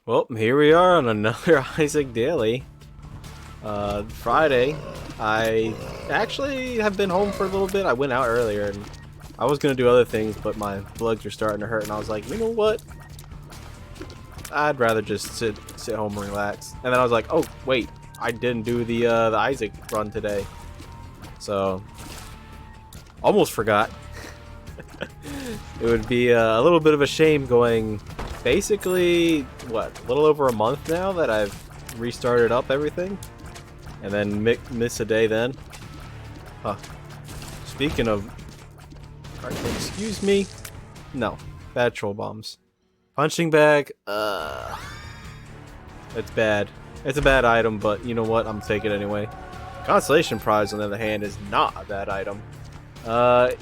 Well, here we are on another Isaac Daily. Friday. I actually have been home for a little bit. I went out earlier and I was gonna do other things, but my legs are starting to hurt, and I was like, you know what? I'd rather just sit home and relax. And then I was like, oh wait, I didn't do the Isaac run today, so almost forgot. It would be a little bit of a shame going basically, what, a little over a month now that I've restarted up everything, and then miss a day then. Huh. Speaking of... excuse me? No. Bad troll bombs. Punching bag, it's bad. It's a bad item, but you know what? I'm taking it anyway. Constellation prize, on the other hand, is not a bad item.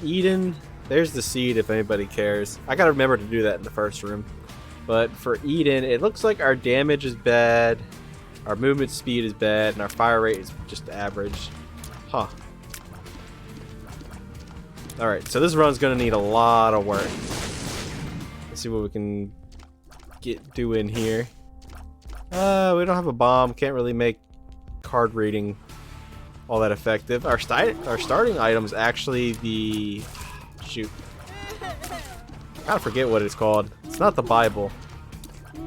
Eden, there's the seed if anybody cares. I gotta remember to do that in the first room. But for Eden, it looks like our damage is bad, our movement speed is bad, and our fire rate is just average. Huh. Alright, so this run's gonna need a lot of work. Let's see what we can get doing here. We don't have a bomb, can't really make card reading all that effective. Our starting item is actually the... shoot. I gotta forget what it's called. It's not the Bible.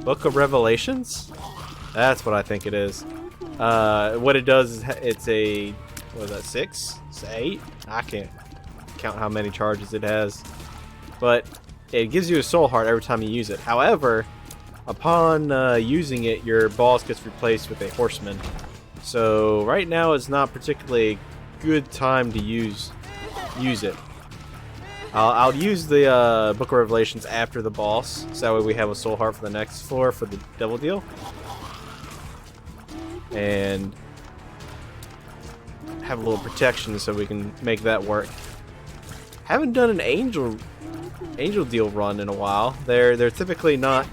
Book of Revelations? That's what I think it is. What it does is it's a... what is that, 6? It's 8? I can't count how many charges it has. But it gives you a soul heart every time you use it. However, upon using it, your boss gets replaced with a horseman. So right now is not particularly a good time to use it. I'll use the Book of Revelations after the boss, so that way we have a soul heart for the next floor for the devil deal. And have a little protection so we can make that work. Haven't done an angel deal run in a while. They're typically not...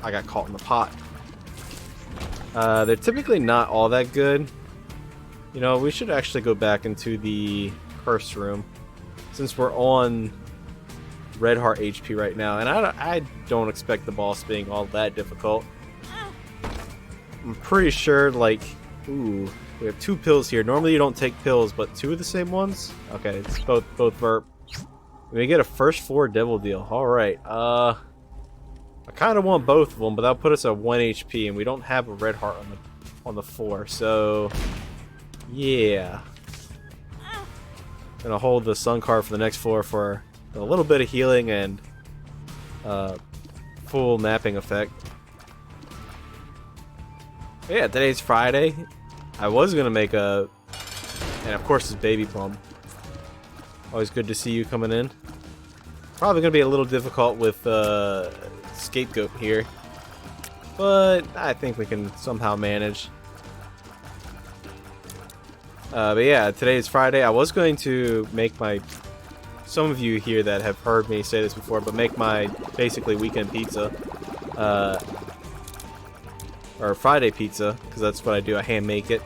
I got caught in the pot. They're typically not all that good. You know, we should actually go back into the curse room, since we're on red heart HP right now, and I don't expect the boss being all that difficult. I'm pretty sure, like, ooh, we have 2 pills here. Normally you don't take pills, but 2 of the same ones? Okay, it's both verb. We get a first floor devil deal. Alright, I kind of want both of them, but that'll put us at 1 HP, and we don't have a red heart on the floor, so yeah. Gonna hold the sun card for the next floor for a little bit of healing and full mapping effect. Yeah, today's Friday. I was gonna make a, and of course it's Baby Plum. Always good to see you coming in. Probably gonna be a little difficult with Scapegoat here, but I think we can somehow manage. But yeah, today is Friday. I was going to make my... some of you here that have heard me say this before, but make my basically weekend pizza. Or Friday pizza, because that's what I do. I hand make it.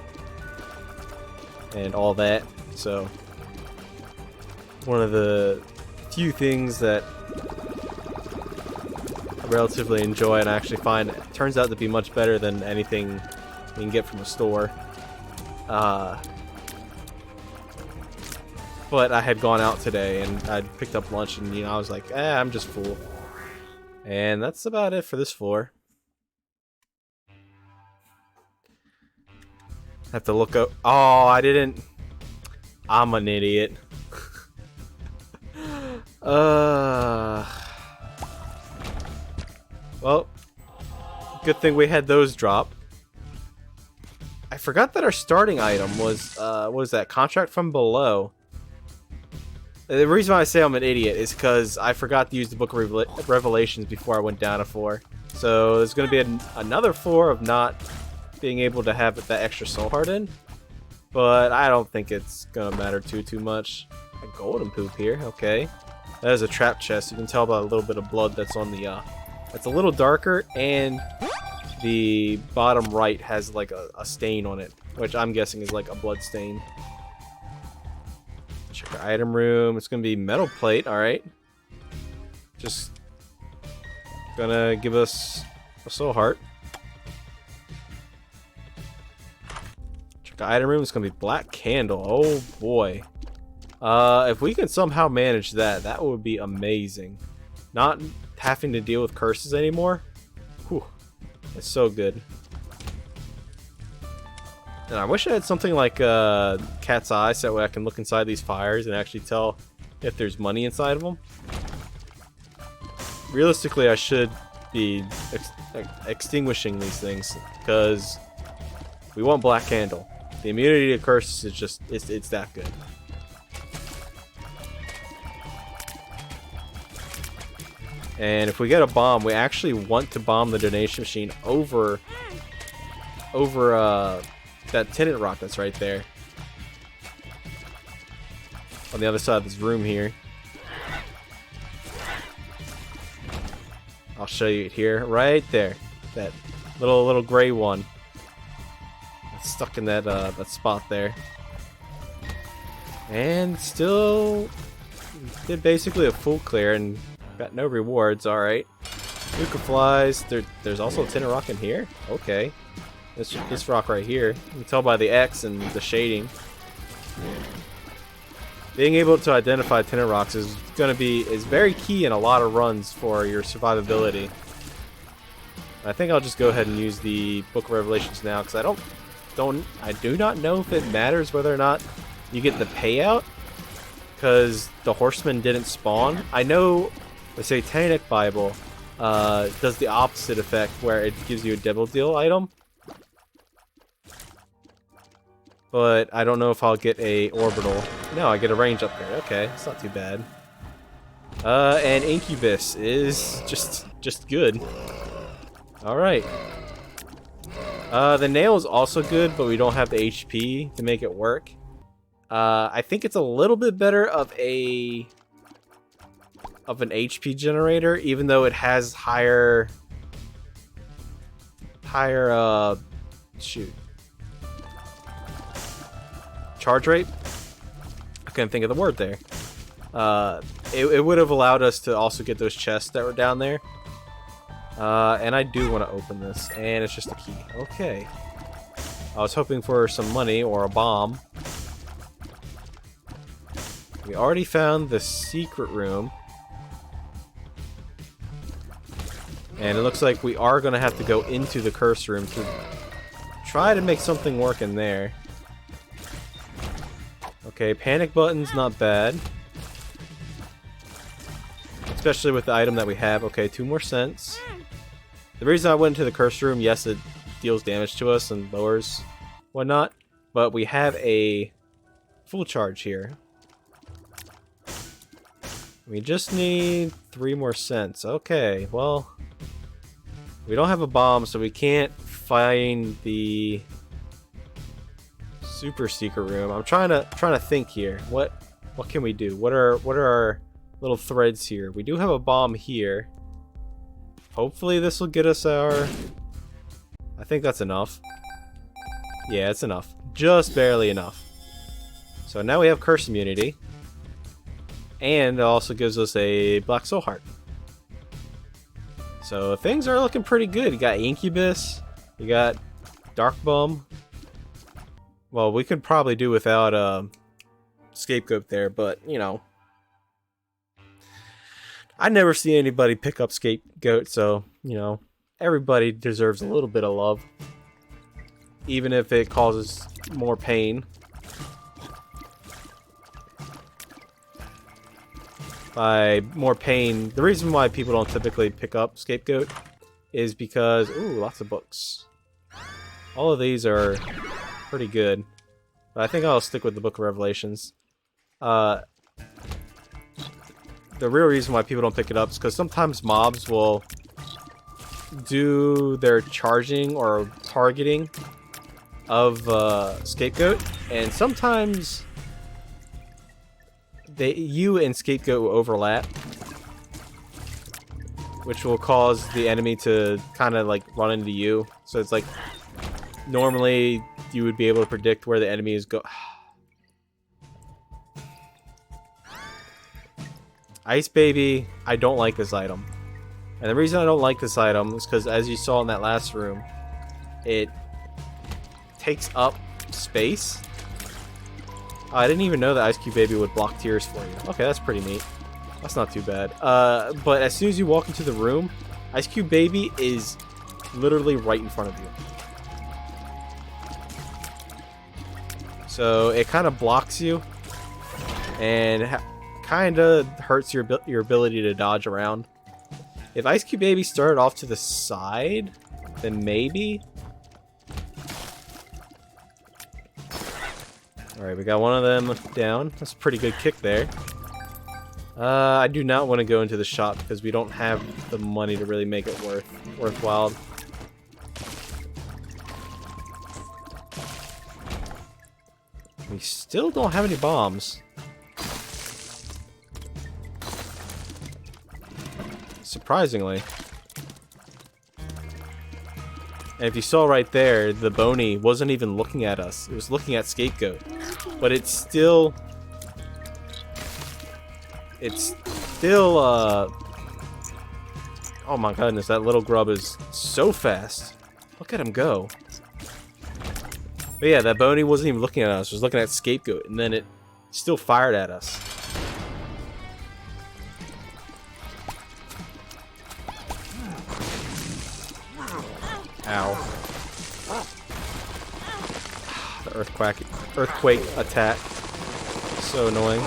And all that. So, one of the few things that I relatively enjoy, and I actually find it turns out to be much better than anything you can get from a store. But I had gone out today and I'd picked up lunch, and you know, I was like, I'm just full. And that's about it for this floor. Have to look up. Oh, I didn't. I'm an idiot. Well, good thing we had those drop. I forgot that our starting item was what was that? Contract from below. The reason why I say I'm an idiot is because I forgot to use the Book of Revelations before I went down a floor. So there's going to be another floor of not being able to have that extra soul heart in. But I don't think it's going to matter too much. A golden poop here, okay. That is a trap chest. You can tell by a little bit of blood that's on the... it's a little darker, and the bottom right has like a stain on it, which I'm guessing is like a blood stain. Check our item room. It's gonna be metal plate. All right. Just Gonna give us a soul heart. Check the item room. It's gonna be black candle. Oh boy. If we can somehow manage that, that would be amazing. Not having to deal with curses anymore. Whew. It's so good. And I wish I had something like cat's eye so that way I can look inside these fires and actually tell if there's money inside of them. Realistically, I should be extinguishing these things because we want black candle. The immunity to curses is just, it's that good. And if we get a bomb, we actually want to bomb the donation machine over that tenant rock that's right there. On the other side of this room here. I'll show you it here. Right there. That little gray one. It's stuck in that that spot there. And still did basically a full clear and got no rewards. Alright. Nuka flies. There's also a tenant rock in here? Okay. This rock right here. You can tell by the X and the shading. Being able to identify tenant rocks is very key in a lot of runs for your survivability. I think I'll just go ahead and use the Book of Revelations now because I do not know if it matters whether or not you get the payout because the horseman didn't spawn. I know the Satanic Bible does the opposite effect where it gives you a double deal item. But I don't know if I'll get a orbital. No, I get a range upgrade. Okay, it's not too bad. And Incubus is just good. Alright. The nail is also good, but we don't have the HP to make it work. I think it's a little bit better of an HP generator, even though it has higher charge rate. I couldn't think of the word there. It would have allowed us to also get those chests that were down there. And I do want to open this, and it's just a key. Okay. I was hoping for some money or a bomb. We already found the secret room. And it looks like we are going to have to go into the curse room to try to make something work in there. Okay, panic button's not bad. Especially with the item that we have. Okay, 2 more cents. The reason I went into the curse room, yes, it deals damage to us and lowers whatnot. But we have a full charge here. We just need 3 more cents. Okay, well, we don't have a bomb, so we can't find the super secret room. I'm trying to think here. What can we do? What are our little threads here? We do have a bomb here. Hopefully this will get us our... I think that's enough. Yeah, it's enough. Just barely enough. So now we have curse immunity. And it also gives us a black soul heart. So things are looking pretty good. You got Incubus. You got Dark Bum. Well, we could probably do without Scapegoat there, but, you know. I never see anybody pick up Scapegoat, so, you know, everybody deserves a little bit of love. Even if it causes more pain. By more pain, the reason why people don't typically pick up Scapegoat is because, ooh, lots of books. All of these are pretty good. But I think I'll stick with the Book of Revelations. The real reason why people don't pick it up is because sometimes mobs will do their charging or targeting of Scapegoat, and sometimes you and Scapegoat will overlap, which will cause the enemy to kind of like run into you. So it's like normally you would be able to predict where the enemy is go. Ice Baby, I don't like this item. And the reason I don't like this item is because, as you saw in that last room, it takes up space. Oh, I didn't even know that Ice Cube Baby would block tears for you. Okay, that's pretty neat. That's not too bad. But as soon as you walk into the room, Ice Cube Baby is literally right in front of you. So it kind of blocks you and kind of hurts your ability to dodge around. If Ice Cube Baby started off to the side, then maybe. Alright, we got one of them down. That's a pretty good kick there. I do not want to go into the shop because we don't have the money to really make it worthwhile. We still don't have any bombs. Surprisingly. And if you saw right there, the Boney wasn't even looking at us. It was looking at Scapegoat. But it's still... Oh my goodness, that little grub is so fast. Look at him go. But yeah, that Boney wasn't even looking at us. It was looking at Scapegoat, and then it still fired at us. Ow. The earthquake attack. So annoying.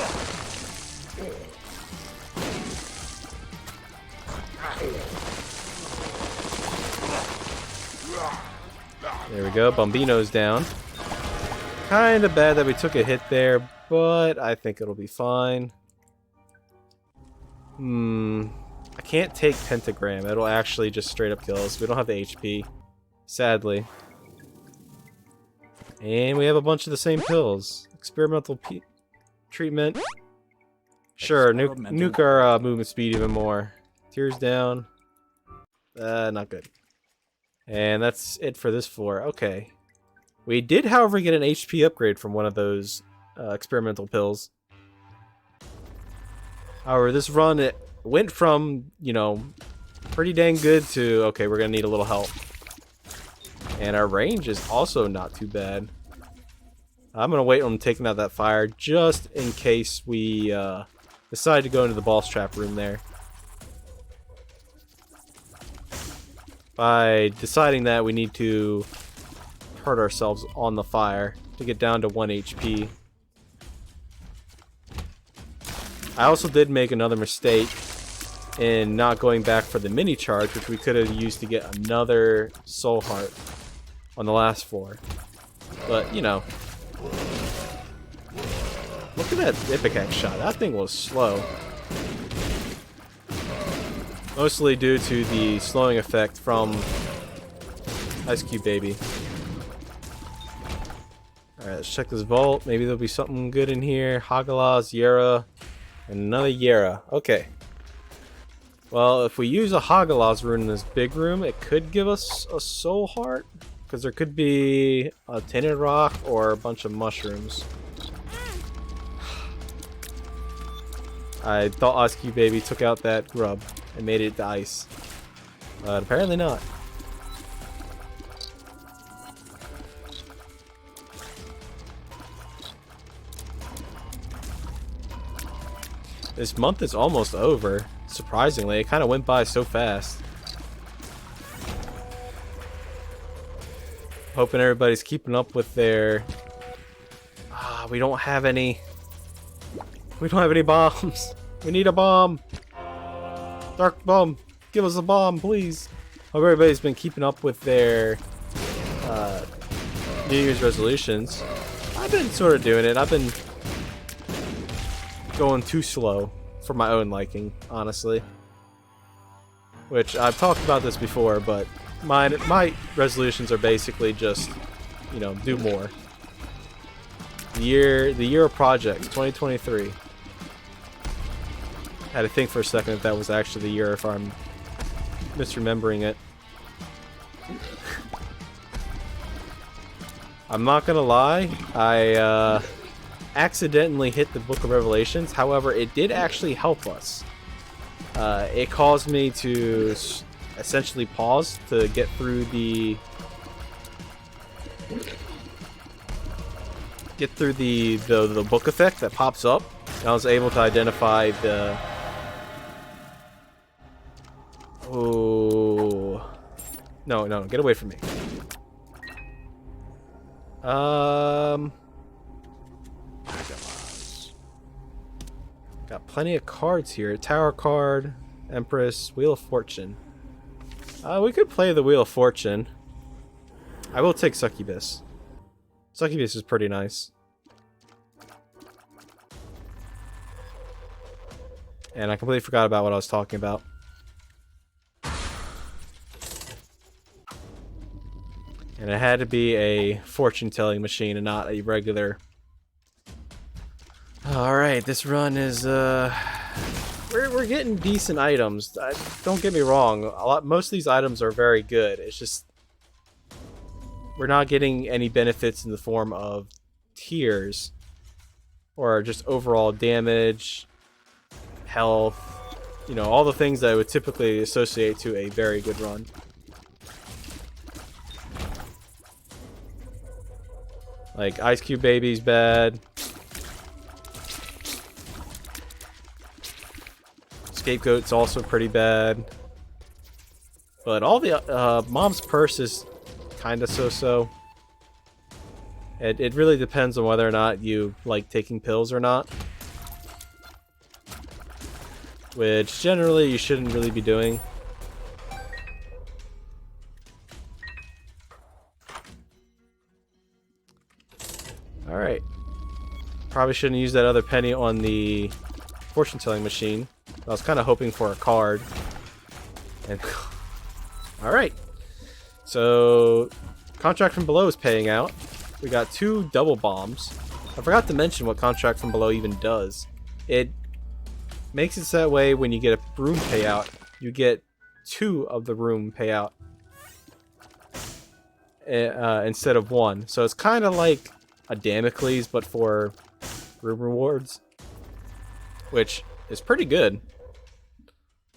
There we go, Bombino's down. Kinda bad that we took a hit there, but I think it'll be fine. I can't take Pentagram. It'll actually just straight up kill us. We don't have the HP. Sadly. And we have a bunch of the same pills. Experimental treatment. Sure, nuke our movement speed even more. Tears down. Not good. And that's it for this floor. Okay. We did, however, get an HP upgrade from one of those experimental pills. However, this run, it went from, you know, pretty dang good to, okay, we're going to need a little help. And our range is also not too bad. I'm going to wait on taking out that fire just in case we decide to go into the boss trap room there. By deciding that, we need to hurt ourselves on the fire to get down to 1 HP. I also did make another mistake in not going back for the mini charge, which we could have used to get another soul heart on the last floor. But, you know. Look at that Ipecac shot. That thing was slow. Mostly due to the slowing effect from Ice Cube Baby. Alright, let's check this vault. Maybe there'll be something good in here. Hagalas, Yera, and another Yera. Okay. Well, if we use a Hagalas rune in this big room, it could give us a soul heart. Because there could be a tinted rock or a bunch of mushrooms. I thought Ice Cube Baby took out that grub and made it to ice. But apparently not. This month is almost over. Surprisingly, it kind of went by so fast. Hoping everybody's keeping up with their... we don't have any... We don't have any bombs. We need a bomb. Dark bomb. Give us a bomb, please. Hope everybody's been keeping up with their New Year's resolutions. I've been sort of doing it. I've been going too slow for my own liking, honestly. Which, I've talked about this before, but my resolutions are basically just, you know, do more. The year of projects, 2023. I had to think for a second if that was actually the year, if I'm misremembering it. I'm not gonna lie, I accidentally hit the Book of Revelations. However, it did actually help us. it caused me to essentially pause to get through the book effect that pops up. And I was able to identify the... Oh... No, get away from me. Got plenty of cards here. Tower card, Empress, Wheel of Fortune. We could play the Wheel of Fortune. I will take Succubus. Succubus is pretty nice. And I completely forgot about what I was talking about. And it had to be a fortune-telling machine and not a regular. Alright, this run is, we're getting decent items. Don't get me wrong, most of these items are very good. It's just, we're not getting any benefits in the form of tiers. Or just overall damage, health, you know, all the things that I would typically associate to a very good run. Like, Ice Cube Baby's bad. Scapegoat's also pretty bad. But all the, Mom's Purse is kinda so-so. It really depends on whether or not you like taking pills or not. Which, generally, you shouldn't really be doing. Alright. Probably shouldn't use that other penny on the fortune-telling machine. I was kind of hoping for a card. And alright. So, Contract from Below is paying out. We got 2 double bombs. I forgot to mention what Contract from Below even does. It makes it that way when you get a room payout, you get 2 of the room payout. Instead of 1. So it's kind of like a Damocles, but for room rewards, which is pretty good.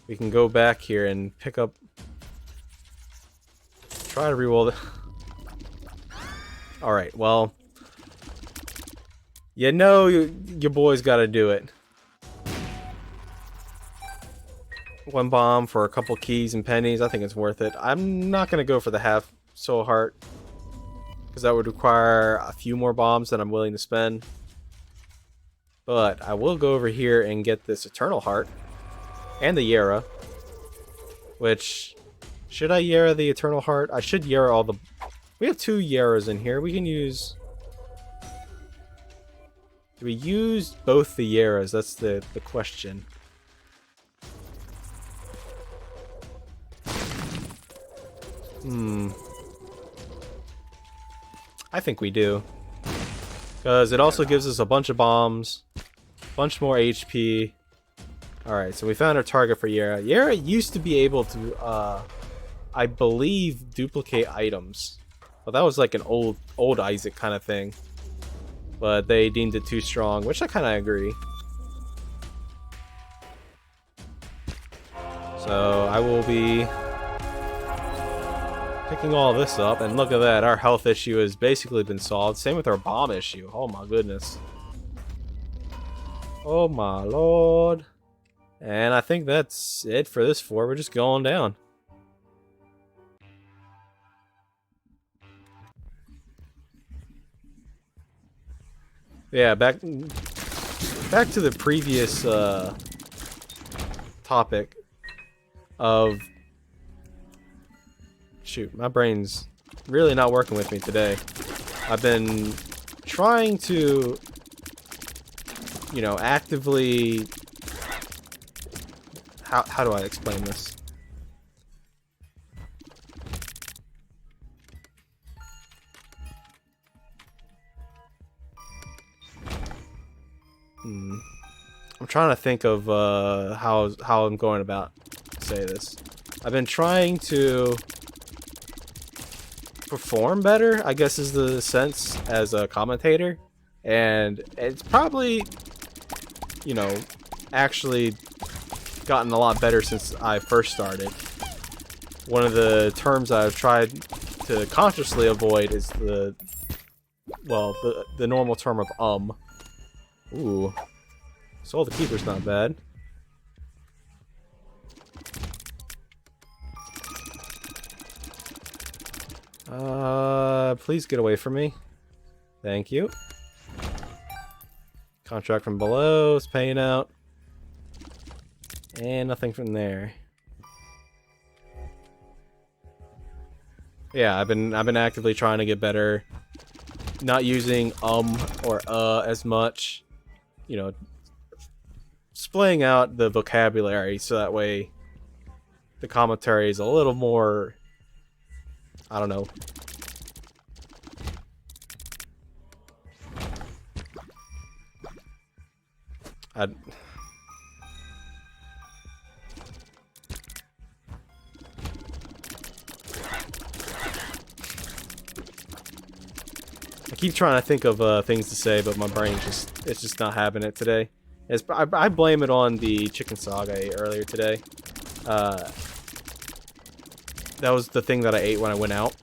We can go back here and pick up, try to reroll the... Alright, well, you know your boy's got to do it. 1 bomb for a couple keys and pennies, I think it's worth it. I'm not going to go for the half soul heart, because that would require a few more bombs than I'm willing to spend. But I will go over here and get this Eternal Heart. And the Yara. Which, should I Yara the Eternal Heart? I should Yara all the... We have 2 Yaras in here. We can use... Do we use both the Yaras? That's the question. I think we do. Because it also gives us a bunch of bombs, a bunch more HP. Alright, so we found our target for Yara. Yara used to be able to, I believe, duplicate items. Well, that was like an old Isaac kind of thing. But they deemed it too strong, which I kind of agree. So I will be picking all this up, and look at that, our health issue has basically been solved. Same with our bomb issue. Oh my goodness. Oh my lord. And I think that's it for this floor. We're just going down. Yeah, back to the previous topic of... Shoot, my brain's really not working with me today. I've been trying to, you know, actively... How do I explain this? I'm trying to think of how I'm going about to say this. I've been trying to perform better, I guess is the sense, as a commentator, and it's probably, you know, actually gotten a lot better since I first started. One of the terms I've tried to consciously avoid is the normal term of Ooh. Soul of the Keeper's not bad. Please get away from me. Thank you. Contract from below is paying out. And nothing from there. Yeah, I've been actively trying to get better. Not using or as much. You know, splaying out the vocabulary so that way the commentary is a little more, I don't know. I keep trying to think of things to say, but my brain it's just not having it today. I blame it on the chicken saga I ate earlier today. That was the thing that I ate when I went out,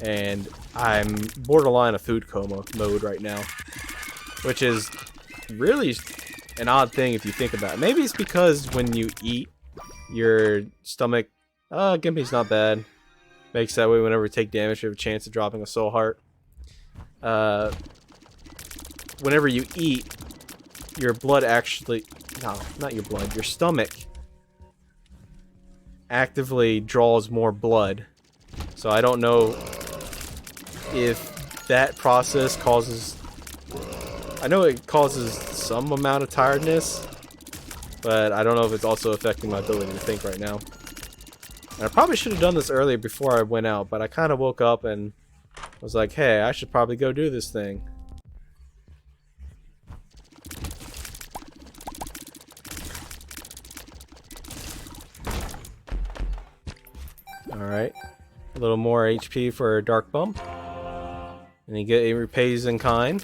and I'm borderline a food coma mode right now, which is really an odd thing if you think about it. Maybe it's because when you eat, your stomach, Gimpy's not bad, makes that way whenever you take damage, you have a chance of dropping a soul heart. Whenever you eat, your blood actually, no, not your blood, your stomach actively draws more blood. So I don't know if that process causes, I know it causes some amount of tiredness, but I don't know if it's also affecting my ability to think right now. And I probably should have done this earlier before I went out, but I kind of woke up and was like, hey, I should probably go do this thing. Alright. A little more HP for a dark bump. And it repays in kind.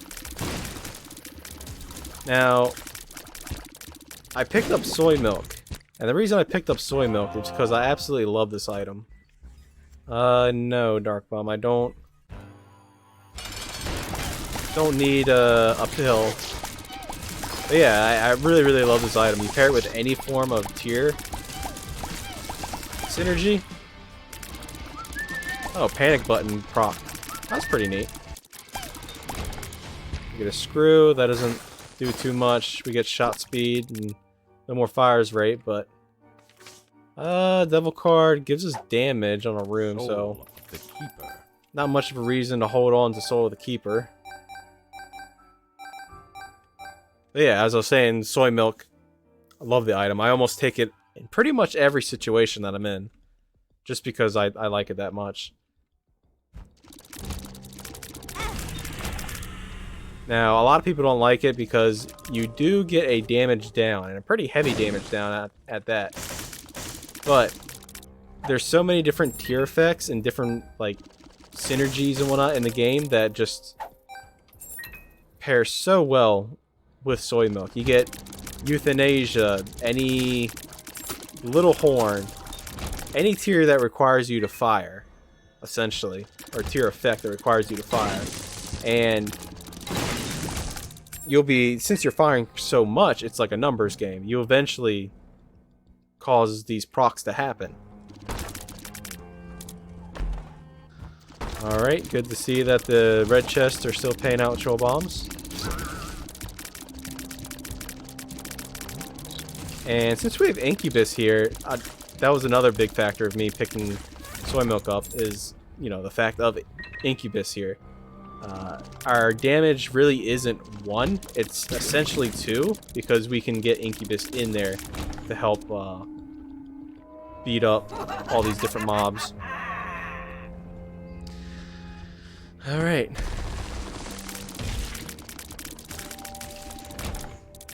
Now, I picked up SoyMilk. And the reason I picked up SoyMilk is because I absolutely love this item. No, Dark Bomb, I don't need a pill. But yeah, I really, really love this item. You pair it with any form of tier synergy. Oh, panic button proc. That's pretty neat. We get a screw, that doesn't do too much. We get shot speed and no more fires rate, but devil card gives us damage on a room, so the Keeper. Not much of a reason to hold on to Soul of the Keeper. But yeah, as I was saying, SoyMilk, I love the item. I almost take it in pretty much every situation that I'm in, just because I like it that much. Now, a lot of people don't like it because you do get a damage down, and a pretty heavy damage down at that. But there's so many different tier effects and different like synergies and whatnot in the game that just pair so well with SoyMilk. You get euthanasia, any little horn, any tier that requires you to fire, essentially, or tier effect that requires you to fire, and you'll be, since you're firing so much, it's like a numbers game. You eventually cause these procs to happen. Alright, good to see that the red chests are still paying out troll bombs. And since we have Incubus here, that was another big factor of me picking SoyMilk up, is, you know, the fact of Incubus here. Our damage really isn't 1, it's essentially 2, because we can get Incubus in there to help beat up all these different mobs. Alright.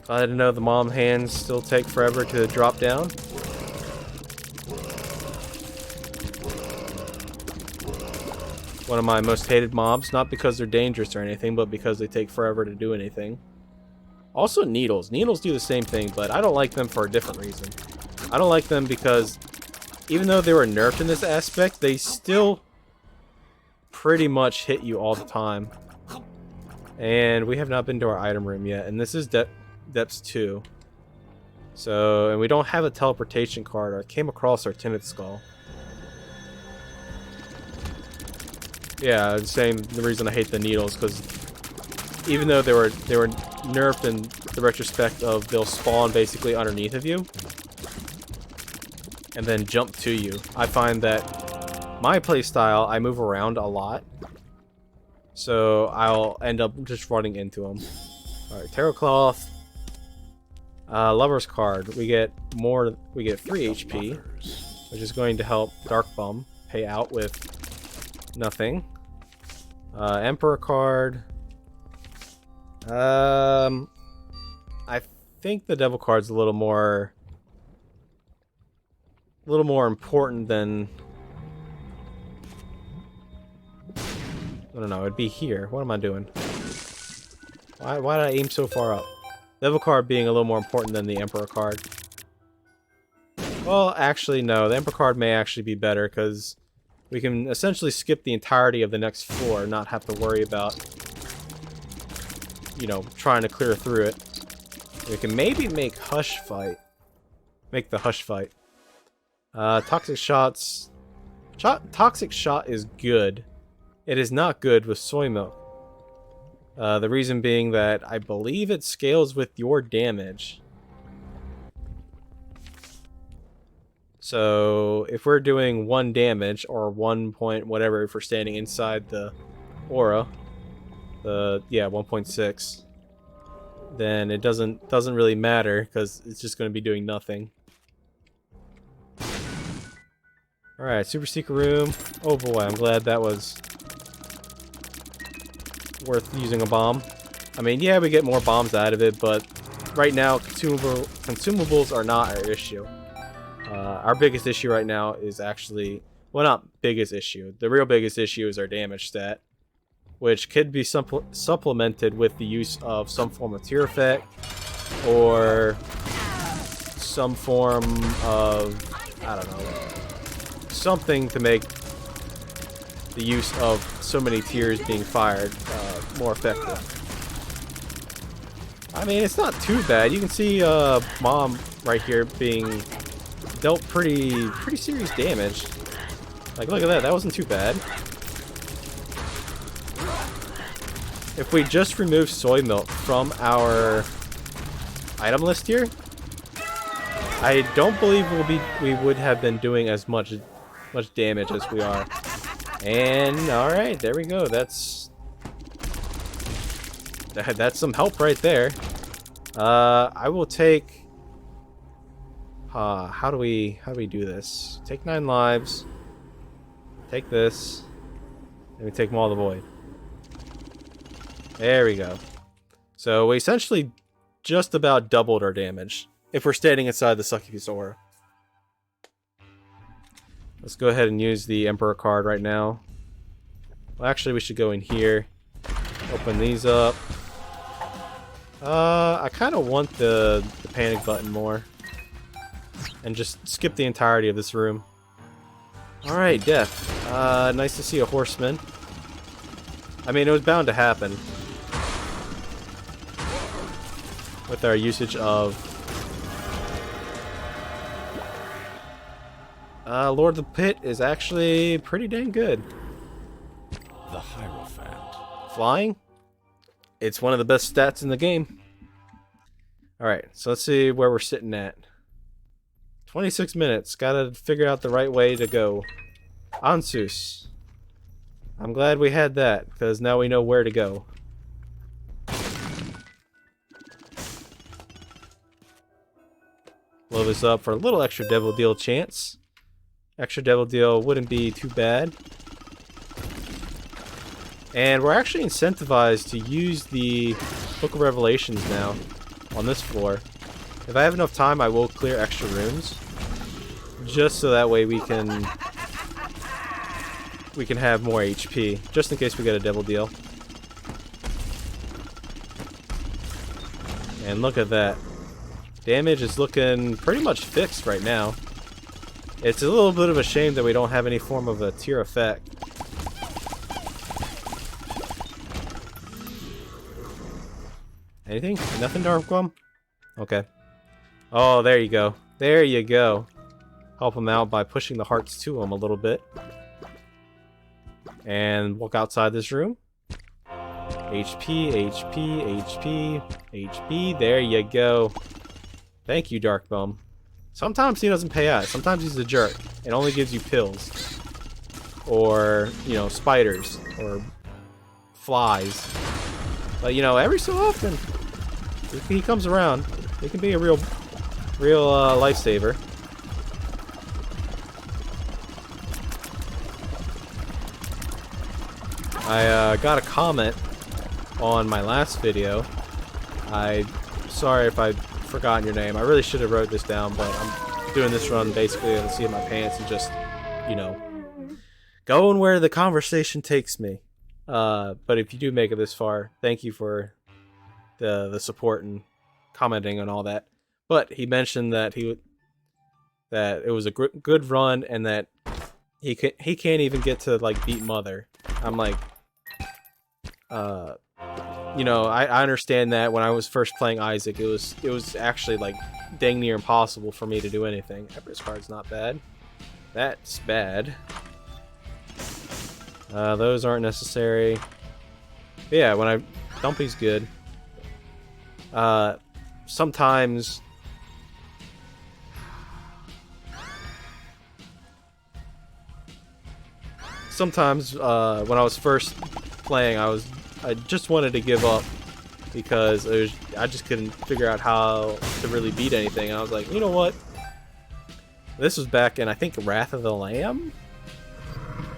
Glad to know the mom hands still take forever to drop down. One of my most hated mobs, not because they're dangerous or anything, but because they take forever to do anything. Also needles. Needles do the same thing, but I don't like them for a different reason. I don't like them because even though they were nerfed in this aspect, they still pretty much hit you all the time. And we have not been to our item room yet, and this is Depths 2. So, and we don't have a teleportation card. I came across our Timid Skull. Yeah, I'm saying the reason I hate the needles, because even though they were nerfed in the retrospect of they'll spawn basically underneath of you and then jump to you, I find that my playstyle, I move around a lot, so I'll end up just running into them. Alright, Tarot Cloth. Lover's card. We get 3 HP, which is going to help Dark Bum pay out with nothing. Emperor card. I think the Devil card's a little more important than, I don't know, it'd be here. What am I doing? Why did I aim so far up? Devil card being a little more important than the Emperor card. Well, actually, no. The Emperor card may actually be better, because we can essentially skip the entirety of the next floor, not have to worry about, you know, trying to clear through it. We can maybe make Hush Fight. Make the Hush Fight. Toxic Shots. Toxic Shot is good. It is not good with SoyMilk. The reason being that I believe it scales with your damage. So if we're doing 1 damage or 1 point whatever, if we're standing inside the aura, 1.6, then it doesn't really matter because it's just going to be doing nothing. All right, super secret room. Oh boy, I'm glad that was worth using a bomb. I mean, yeah, we get more bombs out of it, but right now consumables are not our issue. Our biggest issue right now is actually, well, not biggest issue. The real biggest issue is our damage stat, which could be supplemented with the use of some form of tear effect or some form of, I don't know, something to make the use of so many tears being fired more effective. I mean, it's not too bad. You can see Mom right here being dealt pretty serious damage. Like, look at that. That wasn't too bad. If we just remove SoyMilk from our item list here, I don't believe we would have been doing as much damage as we are. And alright, there we go. That's some help right there. I will take how do we do this? Take 9 lives. Take this. And we take Maul the Void. There we go. So we essentially just about doubled our damage if we're standing inside the Succubus Aura. Let's go ahead and use the Emperor card right now. Well, actually, we should go in here. Open these up. I kind of want the panic button more. And just skip the entirety of this room. Alright, Death. Nice to see a horseman. I mean, it was bound to happen. With our usage of Lord of the Pit is actually pretty dang good. The Hierophant. Flying? It's one of the best stats in the game. Alright, so let's see where we're sitting at. 26 minutes. Gotta figure out the right way to go. Ansus. I'm glad we had that, because now we know where to go. Blow this up for a little extra Devil Deal chance. Extra Devil Deal wouldn't be too bad. And we're actually incentivized to use the Book of Revelations now on this floor. If I have enough time, I will clear extra rooms. Just so that way we can have more HP. Just in case we get a Devil Deal. And look at that. Damage is looking pretty much fixed right now. It's a little bit of a shame that we don't have any form of a tier effect. Anything? Nothing, Darkgum? Okay. Oh, there you go. There you go. Help him out by pushing the hearts to him a little bit. And walk outside this room. HP, HP, HP, HP. There you go. Thank you, Darkbum. Sometimes he doesn't pay out. Sometimes he's a jerk. It only gives you pills. Or, you know, spiders. Or flies. But, you know, every so often, he comes around. He can be a real lifesaver. I got a comment on my last video. Sorry if I've forgotten your name. I really should have wrote this down, but I'm doing this run basically to see my pants and just, you know, going where the conversation takes me. But if you do make it this far, thank you for the support and commenting on all that. But he mentioned that that it was a good run and that he can't even get to like beat Mother. I'm like, you know, I understand that when I was first playing Isaac, it was actually like dang near impossible for me to do anything. Empress card's not bad. That's bad. Those aren't necessary. But yeah, when I Dumpy's good. Sometimes when I was first playing, I just wanted to give up because I just couldn't figure out how to really beat anything. And I was like, you know what? This was back in, I think, Wrath of the Lamb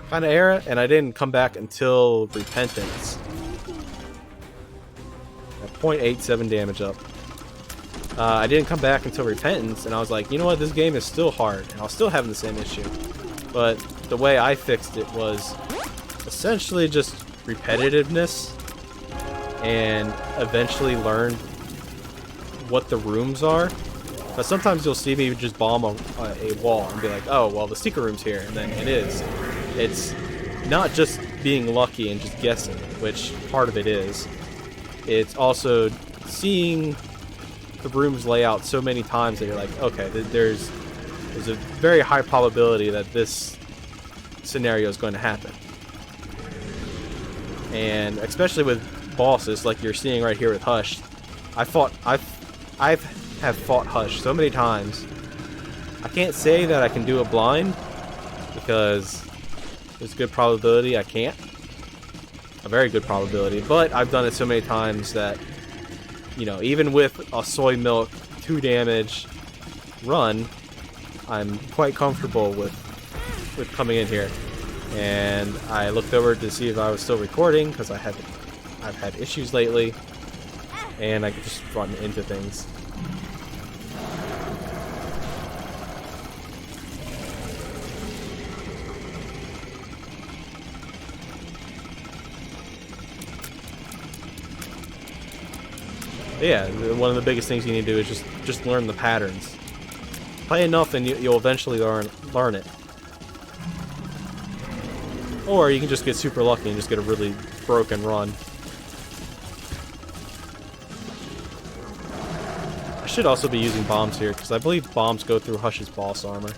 kind of era, and I didn't come back until Repentance. At 0.87 damage up. I didn't come back until Repentance, and I was like, you know what? This game is still hard, and I was still having the same issue. But the way I fixed it was essentially just repetitiveness, and eventually learned what the rooms are. But sometimes you'll see me just bomb a wall and be like, oh, well, the secret room's here, and then it is. It's not just being lucky and just guessing, which part of it is. It's also seeing the room's layout so many times that you're like, okay, there's a very high probability that this scenario is going to happen. And especially with bosses, like you're seeing right here with Hush, I've fought Hush so many times. I can't say that I can do it blind because there's a good probability I can't. A very good probability, but I've done it so many times that, you know, even with a SoyMilk 2 damage run, I'm quite comfortable with coming in here. And I looked over to see if I was still recording because I've had issues lately, and I could just run into things. Yeah, one of the biggest things you need to do is just learn the patterns. Play enough and you'll eventually learn it. Or you can just get super lucky and just get a really broken run. I should also be using bombs here, because I believe bombs go through Hush's boss armor.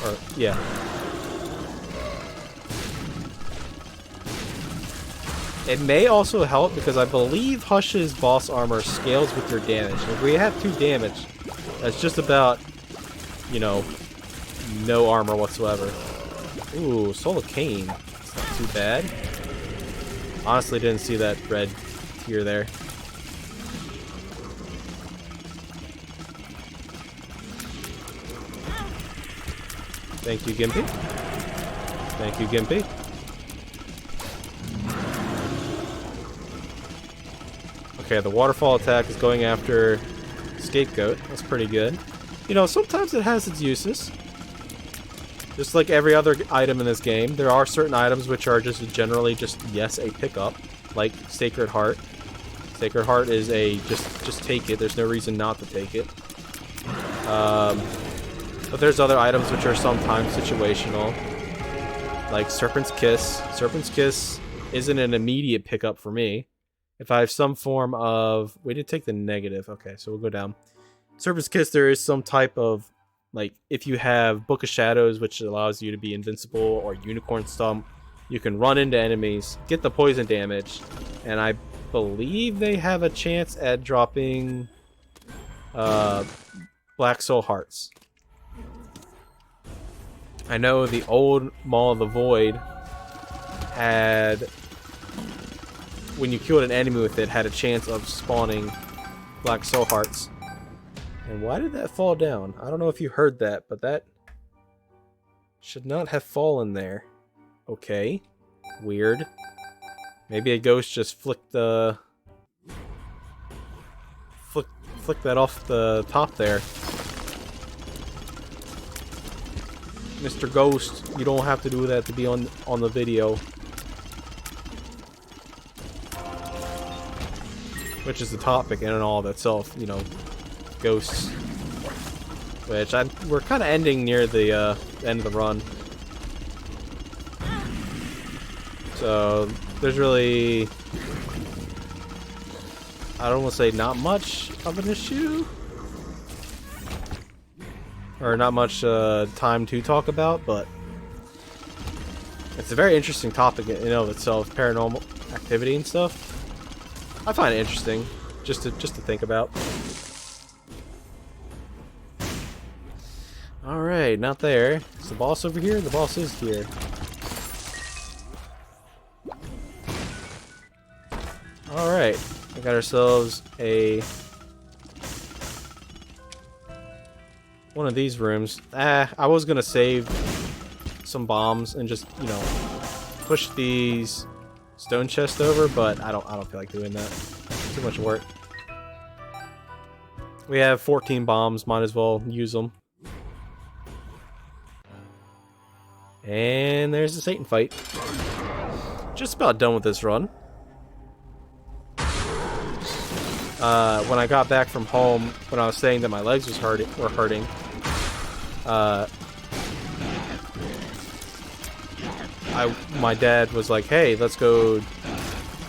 Or, yeah. It may also help because I believe Hush's boss armor scales with your damage. If we have 2 damage, that's just about, you know, no armor whatsoever. Ooh, Soul of Cain. It's not too bad. Honestly, didn't see that red tier there. Thank you, Gimpy. Thank you, Gimpy. Okay, the waterfall attack is going after Scapegoat. That's pretty good. You know, sometimes it has its uses. Just like every other item in this game, there are certain items which are just generally just, yes, a pickup. Like Sacred Heart. Sacred Heart is a just take it. There's no reason not to take it. But there's other items which are sometimes situational, like Serpent's Kiss. Serpent's Kiss isn't an immediate pickup for me. If I have some form of... We did take the negative. Okay, so we'll go down. Serpent's Kiss, there is some type of... Like, if you have Book of Shadows, which allows you to be invincible, or Unicorn Stump, you can run into enemies, get the poison damage, and I believe they have a chance at dropping Black Soul Hearts. I know the old Maul of the Void had, when you killed an enemy with it, had a chance of spawning Black Soul Hearts. And why did that fall down? I don't know if you heard that, but that should not have fallen there. Okay. Weird. Maybe a ghost just flicked the... Flick that off the top there. Mr. Ghost, you don't have to do that to be on the video. Which is the topic in and all of itself, you know, ghosts. Which we're kind of ending near the end of the run. So there's really, I don't want to say not much of an issue. Or not much time to talk about, but it's a very interesting topic in and of itself, paranormal activity and stuff. I find it interesting, just to think about. All right, not there. Is the boss over here? The boss is here. All right, we got ourselves one of these rooms. I was gonna save some bombs and just, you know, push these stone chests over, but I don't feel like doing that. Too much work. We have 14 bombs, might as well use them. And there's the Satan fight. Just about done with this run. When I got back from home, when I was saying that my legs were hurting, my dad was like, "Hey, let's go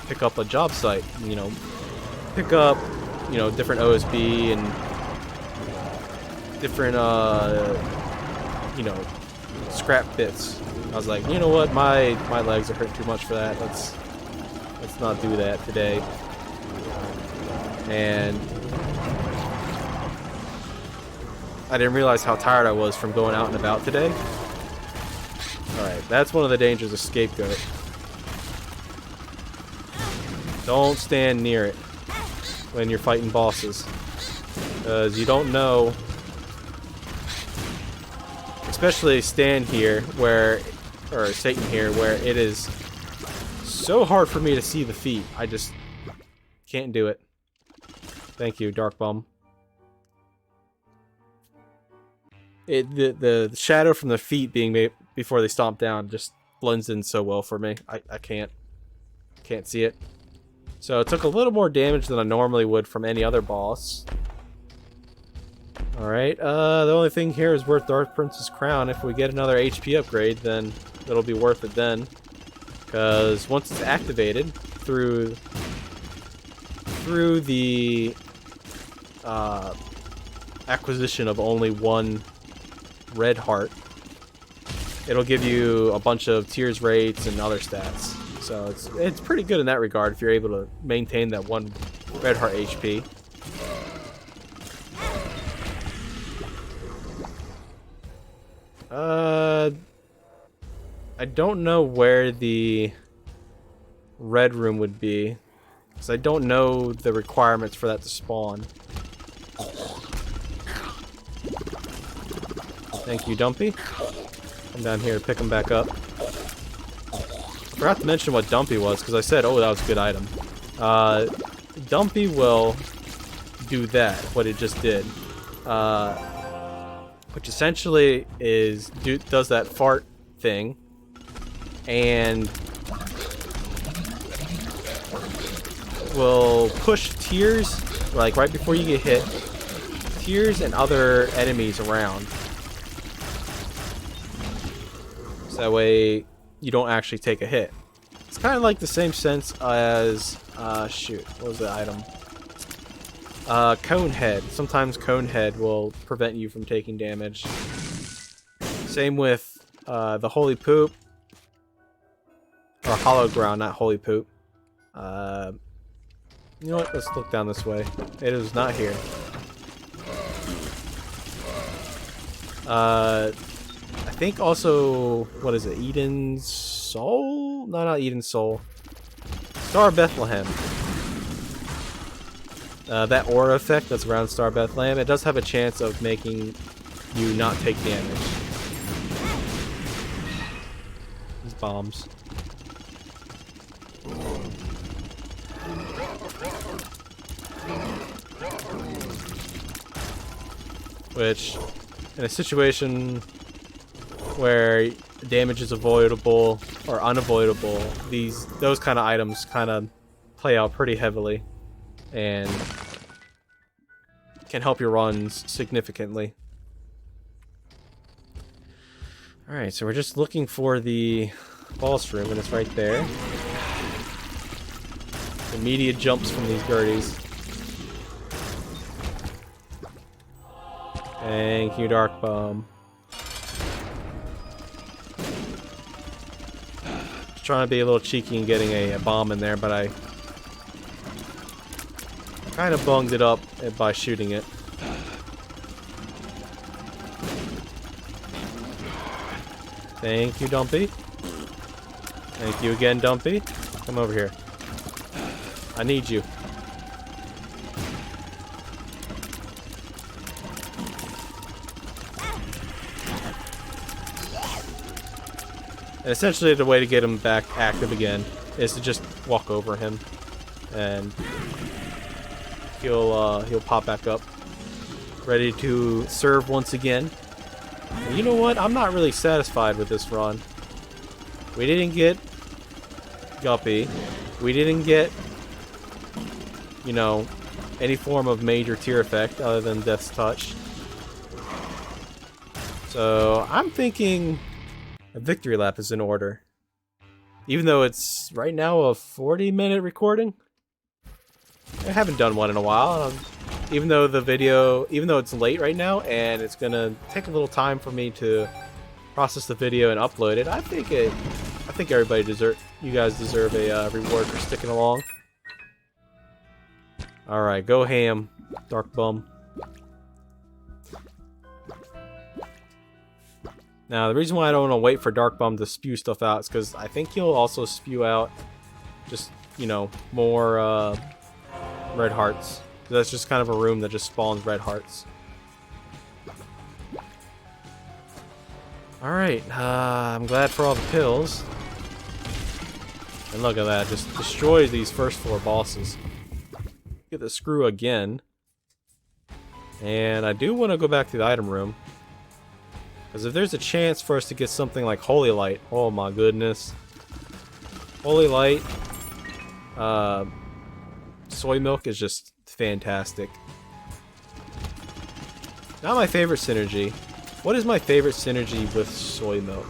pick up a job site. You know, pick up, you know, different OSB and different, you know, scrap bits." I was like, "You know what? My legs are hurting too much for that. Let's not do that today." And I didn't realize how tired I was from going out and about today. Alright, that's one of the dangers of Scapegoat. Don't stand near it when you're fighting bosses, because you don't know, especially Satan here, where it is so hard for me to see the feet. I just can't do it. Thank you, Dark Bum. The shadow from the feet being made before they stomp down just blends in so well for me. I can't see it. So it took a little more damage than I normally would from any other boss. Alright, the only thing here is worth Dark Prince's crown. If we get another HP upgrade, then it'll be worth it then. Because once it's activated through the acquisition of only one red heart, it'll give you a bunch of tears rates and other stats. So it's pretty good in that regard if you're able to maintain that one red heart HP. I don't know where the red room would be, because I don't know the requirements for that to spawn. Thank you, Dumpy. Come down here to pick him back up. I forgot to mention what Dumpy was, because I said, oh, that was a good item. Dumpy will do that, what it just did. Which essentially is does that fart thing, and will push tiers, like right before you get hit, tiers and other enemies around. So that way you don't actually take a hit. It's kind of like the same sense as, shoot, what was the item? Conehead. Sometimes Conehead will prevent you from taking damage. Same with the Holy Poop. Or Hollow Ground, not Holy Poop. You know what? Let's look down this way. It is not here. I think also, what is it? Eden's Soul? No, not Eden's Soul. Star Bethlehem. That aura effect that's around Star Bethlehem, it does have a chance of making you not take damage. These bombs. Which, in a situation where damage is avoidable or unavoidable, those kind of items kind of play out pretty heavily and can help your runs significantly. Alright, so we're just looking for the boss room, and it's right there. Immediate jumps from these birdies. Thank you, Dark Bomb. Just trying to be a little cheeky and getting a bomb in there, but I kind of bunged it up by shooting it. Thank you, Dumpy. Thank you again, Dumpy. Come over here. I need you. And essentially the way to get him back active again is to just walk over him and he'll pop back up, ready to serve once again. And you know what? I'm not really satisfied with this run. We didn't get Guppy. We didn't get, you know, any form of major tier effect other than Death's Touch. So I'm thinking a victory lap is in order. Even though it's right now a 40-minute recording. I haven't done one in a while. Even though it's late right now and it's gonna take a little time for me to process the video and upload it, I think you guys deserve a reward for sticking along. Alright, go ham, Dark Bum. Now, the reason why I don't want to wait for Dark Bum to spew stuff out is because I think he'll also spew out just, you know, more red hearts. That's just kind of a room that just spawns red hearts. Alright, I'm glad for all the pills. And look at that, just destroys these first 4 bosses. Get the screw again. And I do want to go back to the item room. Because if there's a chance for us to get something like Holy Light, oh my goodness. Holy Light, SoyMilk is just fantastic. Not my favorite synergy. What is my favorite synergy with SoyMilk?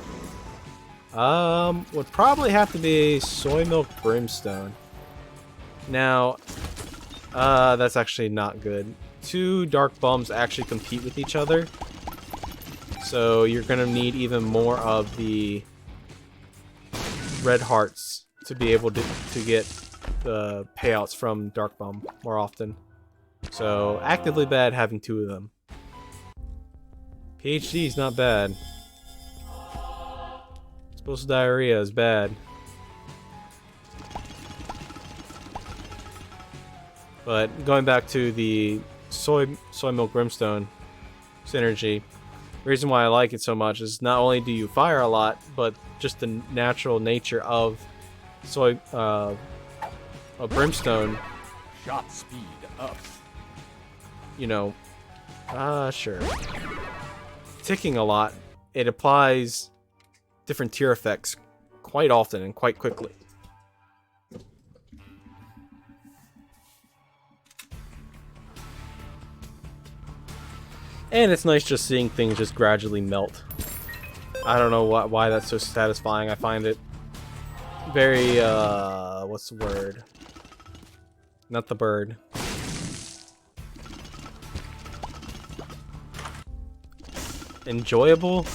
Would probably have to be SoyMilk Brimstone. Now, that's actually not good. 2 Dark Bums actually compete with each other. So you're gonna need even more of the red hearts to be able to get the payouts from Dark Bum more often. So actively bad having 2 of them. PhD is not bad. Explosive diarrhea is bad. But going back to the SoyMilk Brimstone synergy, the reason why I like it so much is not only do you fire a lot, but just the natural nature of Brimstone. Shot speed up. You know, sure. Ticking a lot, it applies different tier effects quite often and quite quickly. And it's nice just seeing things just gradually melt. I don't know why that's so satisfying. I find it very, what's the word? Not the bird. Enjoyable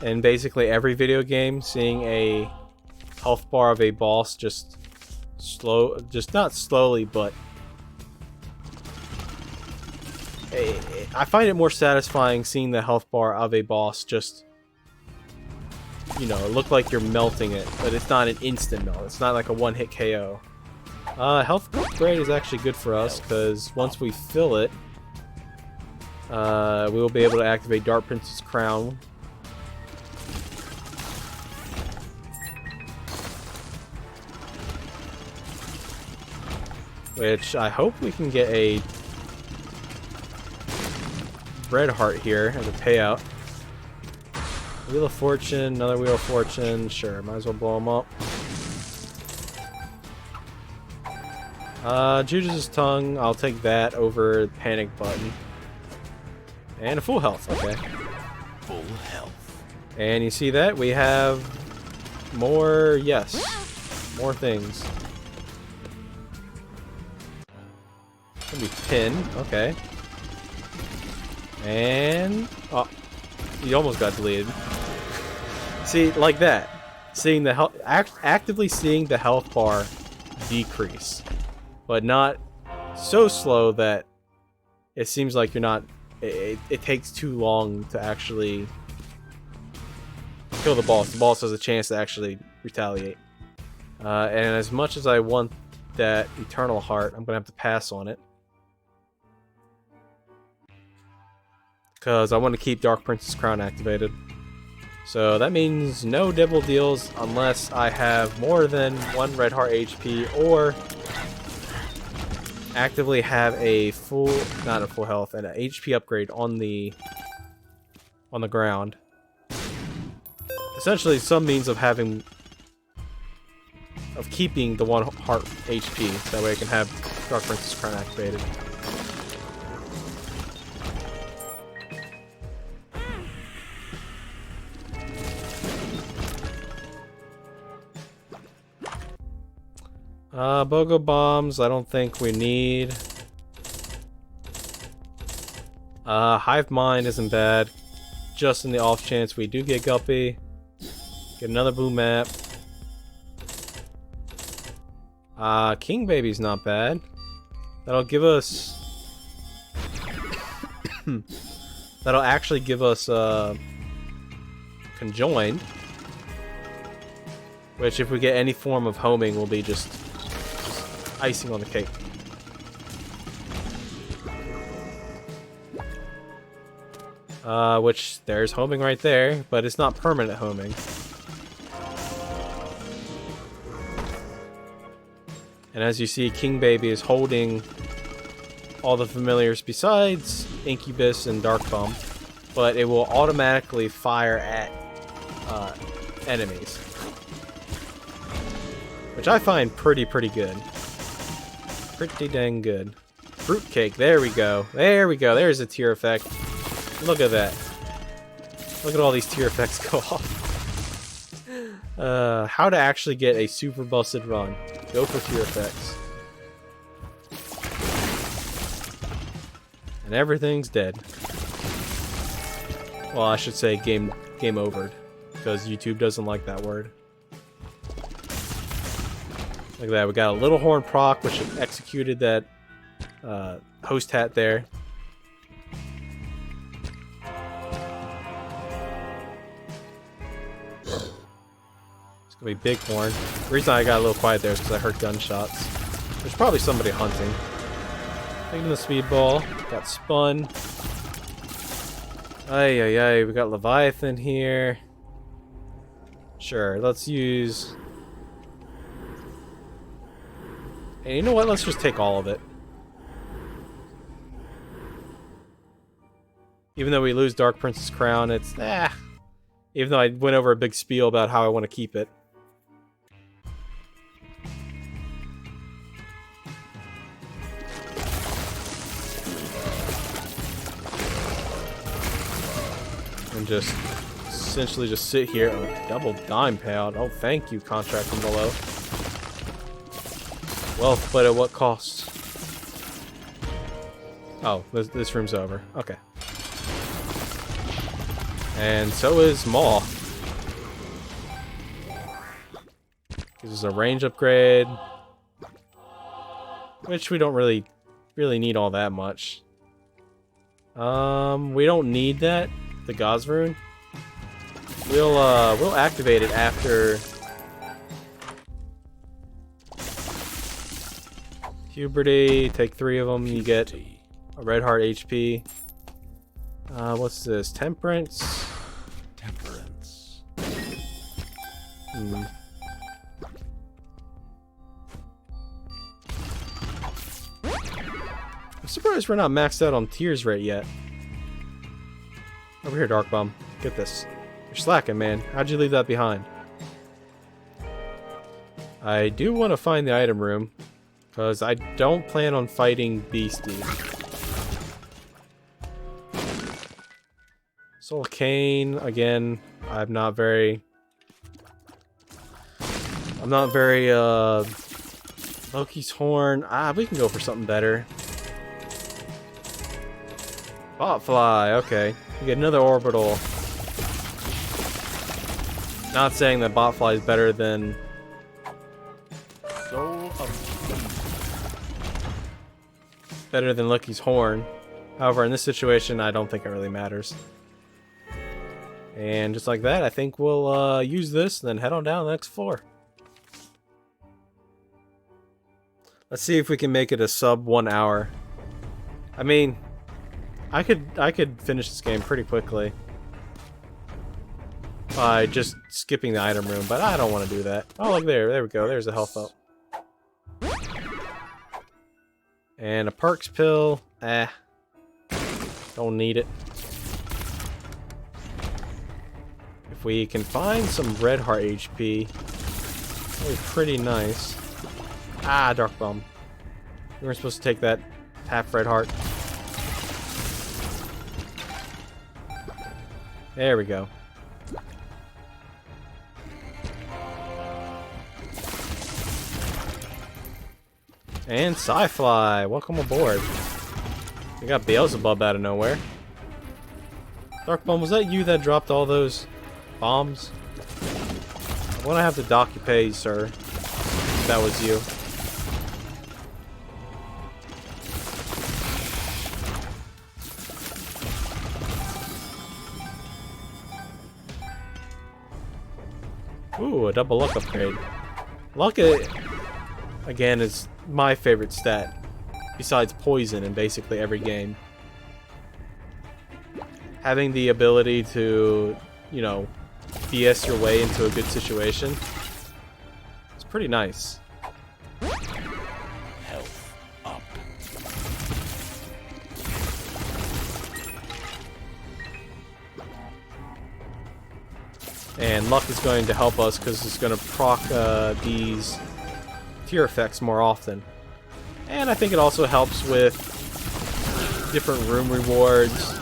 in basically every video game, seeing a health bar of a boss just not slowly, but I find it more satisfying seeing the health bar of a boss just, you know, look like you're melting it, but it's not an instant melt. It's not like a one-hit KO. Health upgrade is actually good for us, because once we fill it, we will be able to activate Dark Prince's Crown. Which I hope we can get a red heart here as a payout. Wheel of Fortune, another Wheel of Fortune. Sure, might as well blow them up. Judas' Tongue, I'll take that over the Panic Button. And a full health, okay. Full health. And you see that? We have more, yes, more things. Let me pin, okay. And, oh, you almost got deleted. See, like that. Seeing the health, actively seeing the health bar decrease. But not so slow that it seems like you're not... It takes too long to actually kill the boss. The boss has a chance to actually retaliate. And as much as I want that Eternal Heart, I'm going to have to pass on it. Because I want to keep Dark Prince's Crown activated. So that means no double deals unless I have more than 1 red heart HP or actively have a full, not a full health, and an HP upgrade on the ground. Essentially, some means of keeping the 1 heart HP. That way I can have Dark Prince's Crown activated. BOGO bombs, I don't think we need. Hive Mind isn't bad. Just in the off chance we do get Guppy. Get another blue map. King Baby's not bad. That'll give us... That'll actually give us, Conjoined. Which, if we get any form of homing, will be just icing on the cake. Which, there's homing right there, but it's not permanent homing. And as you see, King Baby is holding all the familiars besides Incubus and Dark Bum, but it will automatically fire at enemies. Which I find pretty good. Pretty dang good. Fruitcake, there we go. There we go, there's a tear effect. Look at that. Look at all these tear effects go off. How to actually get a super busted run. Go for tear effects. And everything's dead. Well, I should say game overed. Because YouTube doesn't like that word. Like that, we got a little horn proc, which executed that host hat there. It's gonna be big horn. The reason I got a little quiet there is because I heard gunshots. There's probably somebody hunting. Taking the speedball, got spun. Ay, we got Leviathan here. Sure, let's use... And you know what? Let's just take all of it. Even though we lose Dark Prince's Crown, it's... Even though I went over a big spiel about how I want to keep it. and just essentially just sit here. Oh, double dime payout. Oh, thank you, contract from below. Wealth, but at what cost? Oh, this room's over. Okay. And so is Maw. This is a range upgrade, which we don't really need all that much. We don't need that. The Gauze rune. We'll activate it after Puberty. Take 3 of them. You get a red heart HP. What's this? Temperance. Temperance. I'm surprised we're not maxed out on tears rate yet. Over here, Dark Bum. Get this. You're slacking, man. How'd you leave that behind? I do want to find the item room, because I don't plan on fighting Beastie. Soul Cane, again, I'm not very, Loki's Horn, we can go for something better. Botfly, okay. We get another orbital. Not saying that Botfly is better than Loki's Horn. However, in this situation, I don't think it really matters. And just like that, I think we'll use this and then head on down to the next floor. Let's see if we can make it a sub 1 hour. I mean, I could finish this game pretty quickly by just skipping the item room, but I don't want to do that. Oh, look there. There we go. There's a health up. And a perks pill. Don't need it. If we can find some red heart HP, that would be pretty nice. Dark Bum. We weren't supposed to take that half red heart. There we go. And Sci-Fly, welcome aboard. We got Beelzebub out of nowhere. Dark Bum, was that you that dropped all those bombs? I want to have to dock you pay, sir. If that was you. Ooh, a double luck upgrade. Luck, again, is my favorite stat, besides poison in basically every game. Having the ability to, you know, BS your way into a good situation, it's pretty nice. Health up. And luck is going to help us because it's going to proc these tier effects more often. And I think it also helps with different room rewards.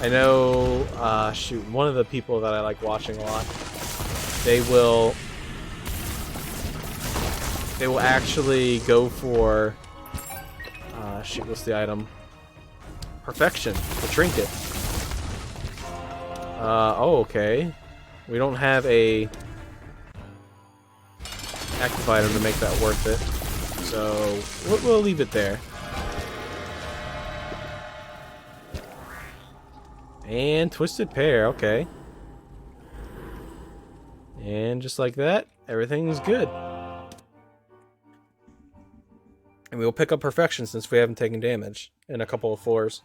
I know, shoot, one of the people that I like watching a lot, they will actually go for, shoot, what's the item? Perfection, the trinket. Oh, okay. We don't have a active item to make that worth it, so we'll leave it there. And Twisted Pear, okay. And just like that, everything's good. And we'll pick up Perfection since we haven't taken damage in a couple of floors.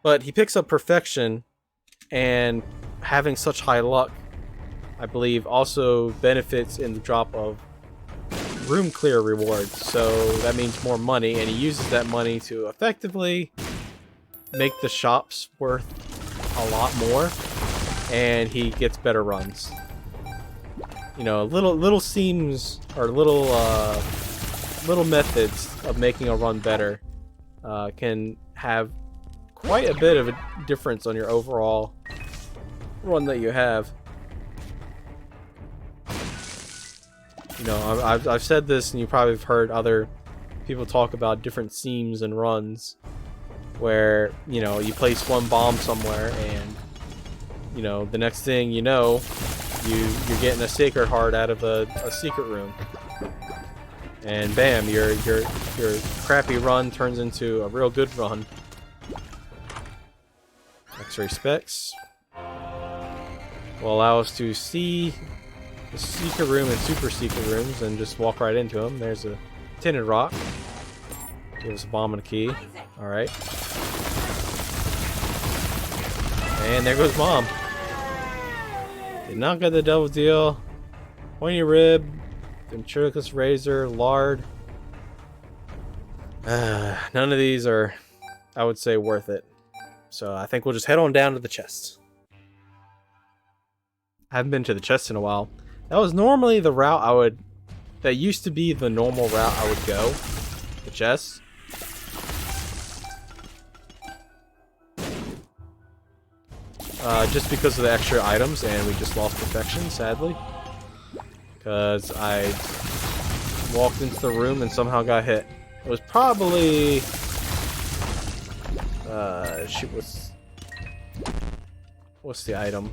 But he picks up Perfection, and having such high luck, I believe, also benefits in the drop of room clear rewards. So that means more money, and he uses that money to effectively make the shops worth a lot more, and he gets better runs. You know, little seams or little methods of making a run better can have quite a bit of a difference on your overall run that you have. You know, I've said this, and you probably have heard other people talk about different seams and runs, where, you know, you place one bomb somewhere, and, you know, the next thing you know, you're getting a sacred heart out of a secret room, and bam, your crappy run turns into a real good run. X-ray specs will allow us to see the secret room and super secret rooms and just walk right into them. There's a tinted rock. Give us a bomb and a key. Alright. And there goes Mom. Did not get the double deal. Pointy rib, ventriloquist razor, lard. None of these are, I would say, worth it. So I think we'll just head on down to the chest. I haven't been to the chest in a while. That was normally the route that used to be the normal route I would go. The chest. Just because of the extra items, and we just lost perfection, sadly. Because I walked into the room and somehow got hit. It was probably... shoot, what's the item?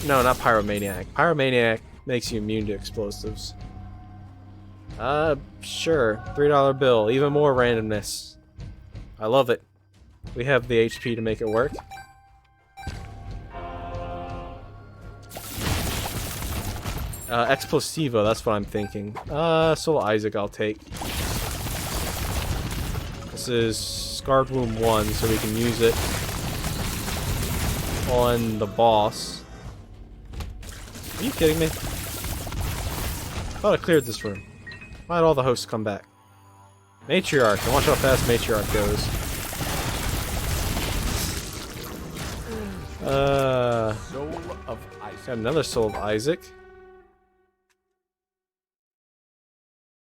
No, not Pyromaniac. Pyromaniac makes you immune to explosives. Sure. $3 bill. Even more randomness. I love it. We have the HP to make it work. Explosivo, that's what I'm thinking. Soul Isaac I'll take. This is Scarred Wound 1, so we can use it on the boss. Are you kidding me? I thought I cleared this room. Why'd all the hosts come back? Matriarch. And watch how fast Matriarch goes. Soul of Isaac. Got another Soul of Isaac.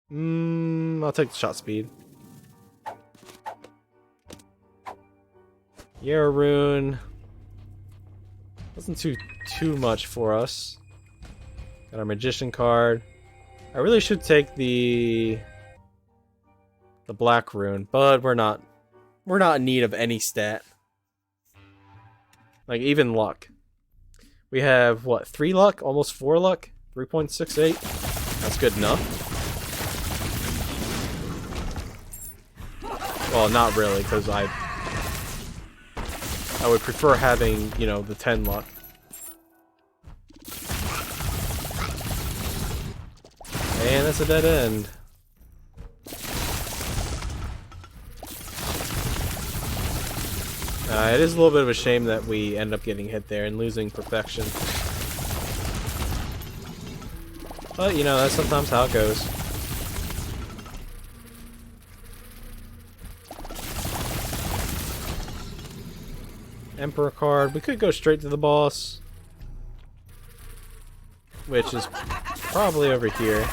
I'll take the shot speed. Yarrow Rune. Wasn't too much for us. Got our Magician card. I really should take the Black Rune, but we're not in need of any stat. Like, even luck. We have, what, 3 luck? Almost 4 luck? 3.68? That's good enough. Well, not really, because I would prefer having, you know, the 10 luck. And that's a dead end. It is a little bit of a shame that we end up getting hit there and losing perfection. But, you know, that's sometimes how it goes. Emperor card. We could go straight to the boss, which is probably over here.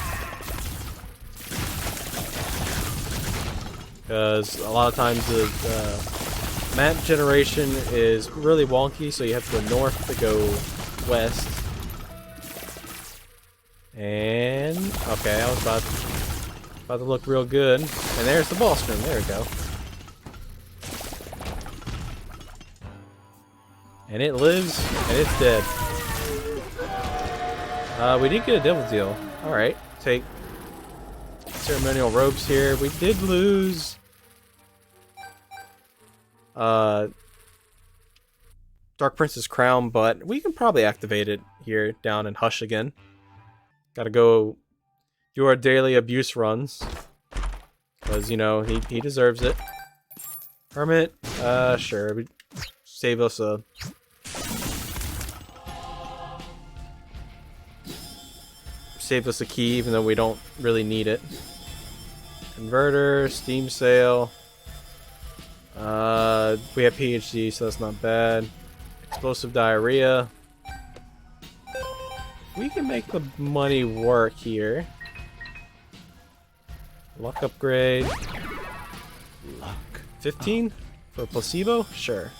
Because a lot of times the map generation is really wonky, so you have to go north to go west. And okay, I was about to look real good. And there's the boss room. There we go. And it lives, and it's dead. We did get a devil deal. Alright, take ceremonial robes here. We did lose Dark Prince's crown, but we can probably activate it here down in Hush again. Gotta go do our daily abuse runs. Because, you know, he deserves it. Hermit, sure. Save us a... Save us a key, even though we don't really need it. Converter, Steam Sale. We have PhD, so that's not bad. Explosive Diarrhea. We can make the money work here. Luck upgrade. Luck. 15? For a placebo? Sure.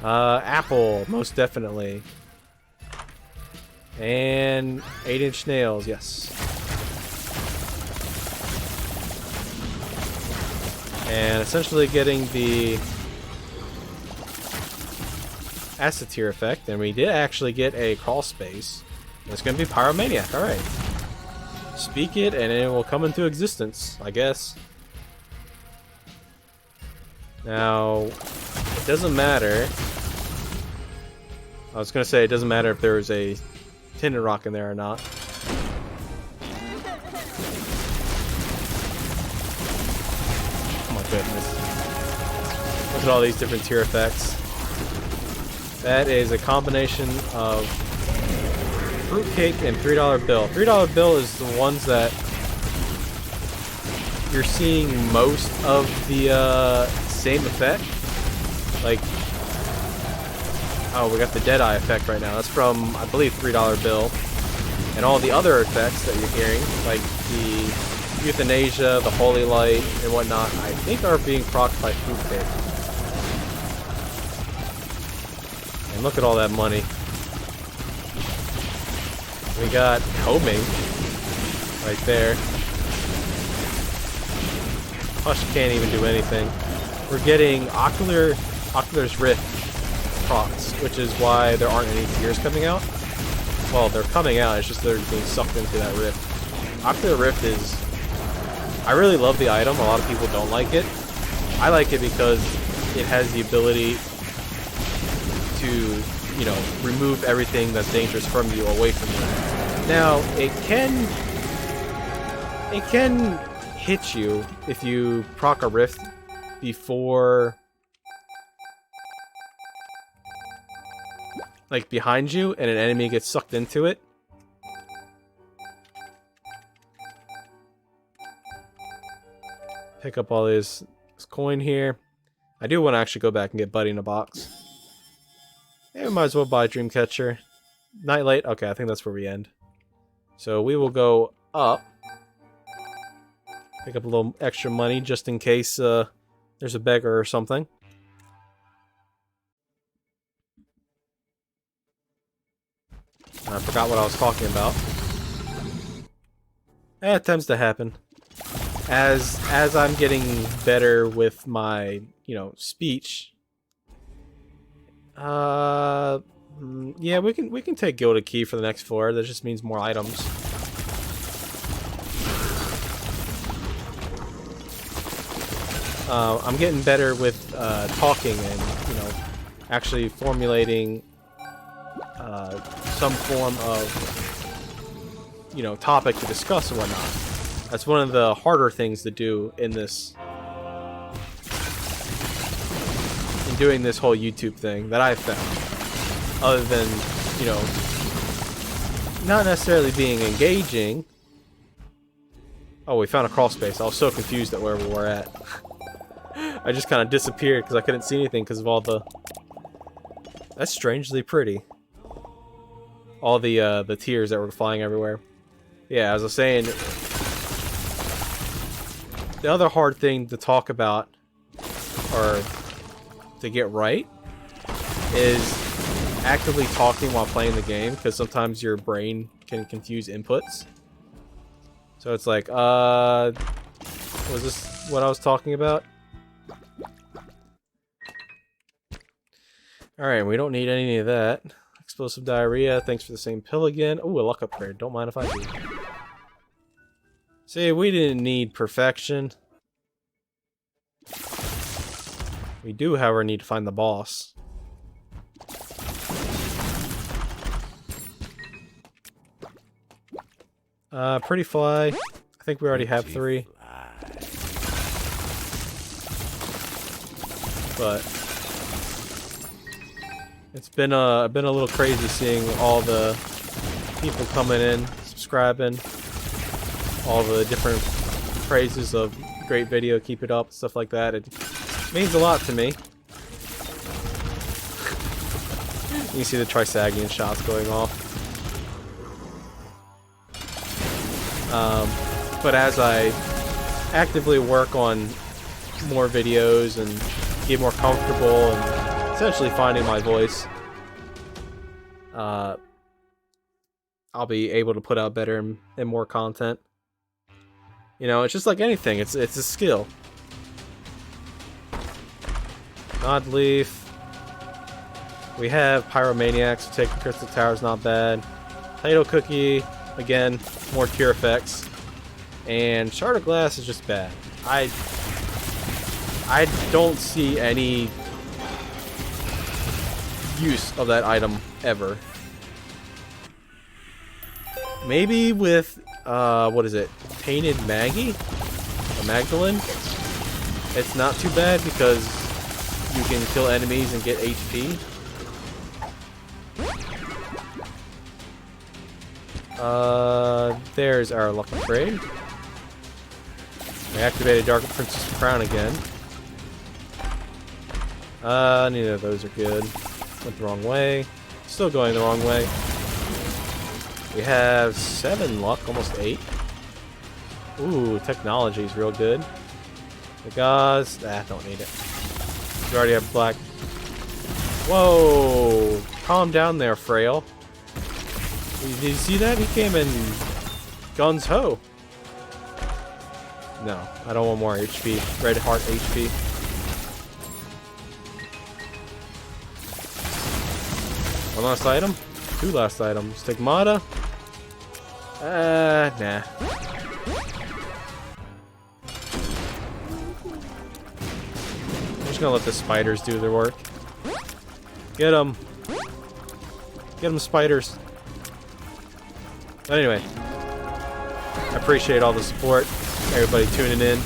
Apple, most definitely. And 8-inch nails, yes. And essentially getting the acid tear effect, and we did actually get a crawl space. It's going to be Pyromaniac, alright. Speak it and it will come into existence, I guess. Now, it doesn't matter. I was going to say it doesn't matter if there's a tinted rock in there or not. Oh my goodness. Look at all these different tier effects. That is a combination of fruitcake and $3 bill. $3 bill is the ones that you're seeing most of the same effect. Like, oh, we got the Deadeye effect right now. That's from, I believe, $3 bill. And all the other effects that you're hearing, like the Euthanasia, the Holy Light, and whatnot, I think are being procced by fruitcake. And look at all that money. We got homing right there. Hush can't even do anything. We're getting Ocular's Rift procs, which is why there aren't any tears coming out. Well, they're coming out, it's just they're being sucked into that rift. Ocular Rift is... I really love the item, a lot of people don't like it. I like it because it has the ability to, you know, remove everything that's dangerous from you away from you. Now, it can hit you if you proc a rift before, like, behind you and an enemy gets sucked into it. Pick up all this coin here. I do want to actually go back and get Buddy in a box. Yeah, we might as well buy Dreamcatcher. Nightlight, okay, I think that's where we end. So we will go up. Pick up a little extra money just in case there's a beggar or something. I forgot what I was talking about. It tends to happen. As I'm getting better with my, you know, speech. Yeah, we can take Gilded Key for the next floor. That just means more items. I'm getting better with talking and, you know, actually formulating some form of, you know, topic to discuss and whatnot. That's one of the harder things to do in this, in doing this whole YouTube thing that I've found. Other than, you know, not necessarily being engaging. Oh, we found a crawl space. I was so confused at where we were at. I just kind of disappeared because I couldn't see anything because of all the... That's strangely pretty. All the tears that were flying everywhere. Yeah, as I was saying, the other hard thing to talk about, or to get right, is actively talking while playing the game, because sometimes your brain can confuse inputs. So it's like, was this what I was talking about? Alright, we don't need any of that. Explosive diarrhea, thanks for the same pill again. Ooh, a luck upgrade, don't mind if I do. See, we didn't need perfection. We do, however, need to find the boss. Pretty Fly. I think we already have 3. But it's been a little crazy seeing all the people coming in, subscribing, all the different praises of great video, keep it up, stuff like that. It means a lot to me. You can see the Trisagian shots going off. But as I actively work on more videos and get more comfortable and essentially finding my voice, I'll be able to put out better and more content. You know, it's just like anything. It's a skill. Nod leaf. We have Pyromaniacs, so taking Crystal Tower's not bad. Potato Cookie, again, more cure effects. And Shard of Glass is just bad. I don't see any use of that item ever. Maybe with, what is it? Painted Maggie? Or Magdalene? It's not too bad because you can kill enemies and get HP. There's our lucky trade. We activated Dark Princess Crown again. Neither of those are good. Went the wrong way. Still going the wrong way. We have 7 luck, almost 8. Ooh, technology is real good. The gauze, don't need it. We already have black. Whoa! Calm down there, Frail. Did you see that? He came in guns ho. No, I don't want more HP. Red heart HP. One last item? 2 last items. Stigmata? Nah. I'm just gonna let the spiders do their work. Get them. Get them, spiders. But anyway, I appreciate all the support. Everybody tuning in.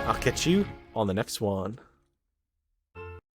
I'll catch you on the next one.